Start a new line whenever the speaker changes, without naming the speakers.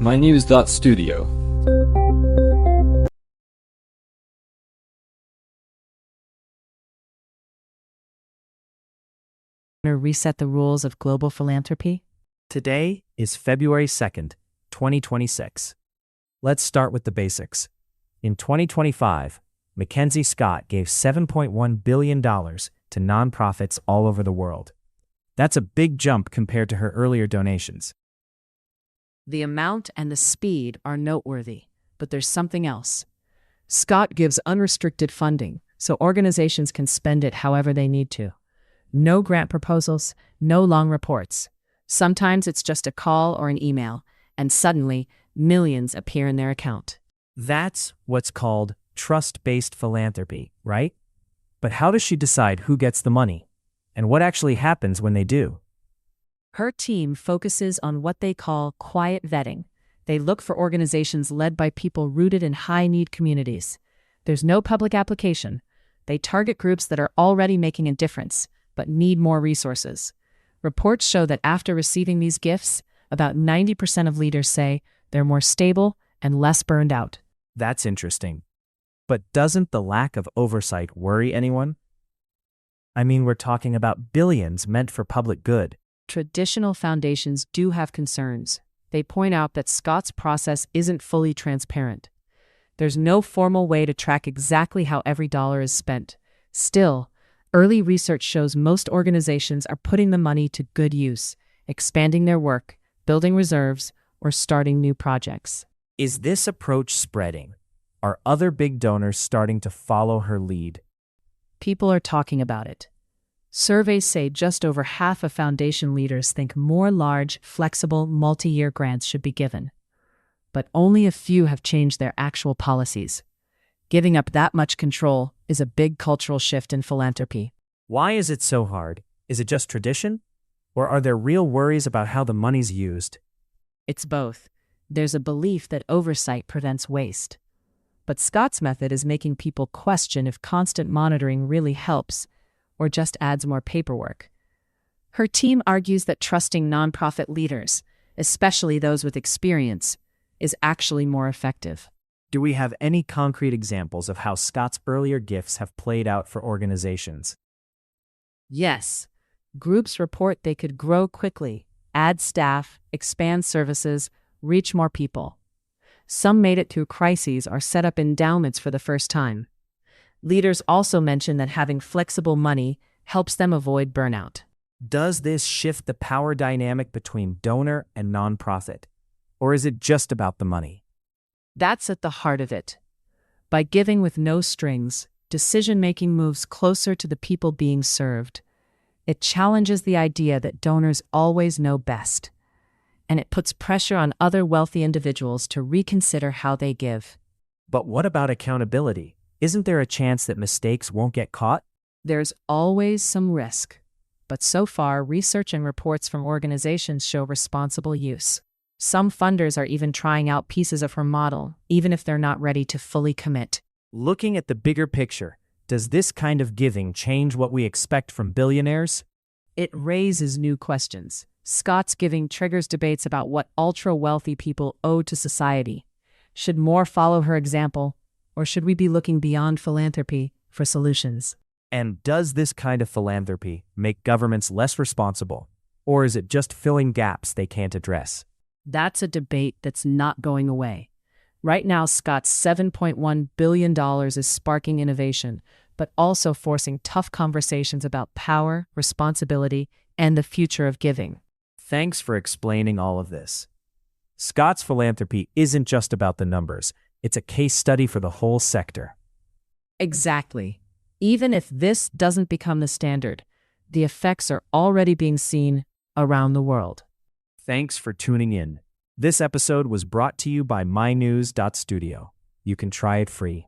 mynews.studio.
Reset the rules of global philanthropy?
Today is February 2nd, 2026. Let's start with the basics. In 2025, Mackenzie Scott gave $7.1 billion to nonprofits all over the world. That's a big jump compared to her earlier donations.
The amount and the speed are noteworthy, but there's something else. Scott gives unrestricted funding, so organizations can spend it however they need to. No grant proposals, no long reports. Sometimes it's just a call or an email, and suddenly, millions appear in their account.
That's what's called trust-based philanthropy, right? But how does she decide who gets the money? And what actually happens when they do?
Her team focuses on what they call quiet vetting. They look for organizations led by people rooted in high-need communities. There's no public application. They target groups that are already making a difference, but need more resources. Reports show that after receiving these gifts, about 90% of leaders say they're more stable and less burned out.
That's interesting. But doesn't the lack of oversight worry anyone? I mean, we're talking about billions meant for public good.
Traditional foundations do have concerns. They point out that Scott's process isn't fully transparent. There's no formal way to track exactly how every dollar is spent. Still, early research shows most organizations are putting the money to good use, expanding their work, building reserves, or starting new projects.
Is this approach spreading? Are other big donors starting to follow her lead?
People are talking about it. Surveys say just over half of foundation leaders think more large, flexible, multi-year grants should be given. But only a few have changed their actual policies. Giving up that much control is a big cultural shift in philanthropy.
Why is it so hard? Is it just tradition? Or are there real worries about how the money's used?
It's both. There's a belief that oversight prevents waste. But Scott's method is making people question if constant monitoring really helps or just adds more paperwork. Her team argues that trusting nonprofit leaders, especially those with experience, is actually more effective.
Do we have any concrete examples of how Scott's earlier gifts have played out for organizations?
Yes. Groups report they could grow quickly, add staff, expand services, reach more people. Some made it through crises or set up endowments for the first time. Leaders also mention that having flexible money helps them avoid burnout.
Does this shift the power dynamic between donor and nonprofit? Or is it just about the money?
That's at the heart of it. By giving with no strings, decision-making moves closer to the people being served. It challenges the idea that donors always know best. And it puts pressure on other wealthy individuals to reconsider how they give.
But what about accountability? Isn't there a chance that mistakes won't get caught?
There's always some risk. But so far, research and reports from organizations show responsible use. Some funders are even trying out pieces of her model, even if they're not ready to fully commit.
Looking at the bigger picture, does this kind of giving change what we expect from billionaires?
It raises new questions. Scott's giving triggers debates about what ultra-wealthy people owe to society. Should more follow her example, or should we be looking beyond philanthropy for solutions?
And does this kind of philanthropy make governments less responsible, or is it just filling gaps they can't address?
That's a debate that's not going away. Right now, Scott's $7.1 billion is sparking innovation, but also forcing tough conversations about power, responsibility, and the future of giving.
Thanks for explaining all of this. Scott's philanthropy isn't just about the numbers, it's a case study for the whole sector.
Exactly. Even if this doesn't become the standard, the effects are already being seen around the world.
Thanks for tuning in. This episode was brought to you by mynews.studio. You can try it free.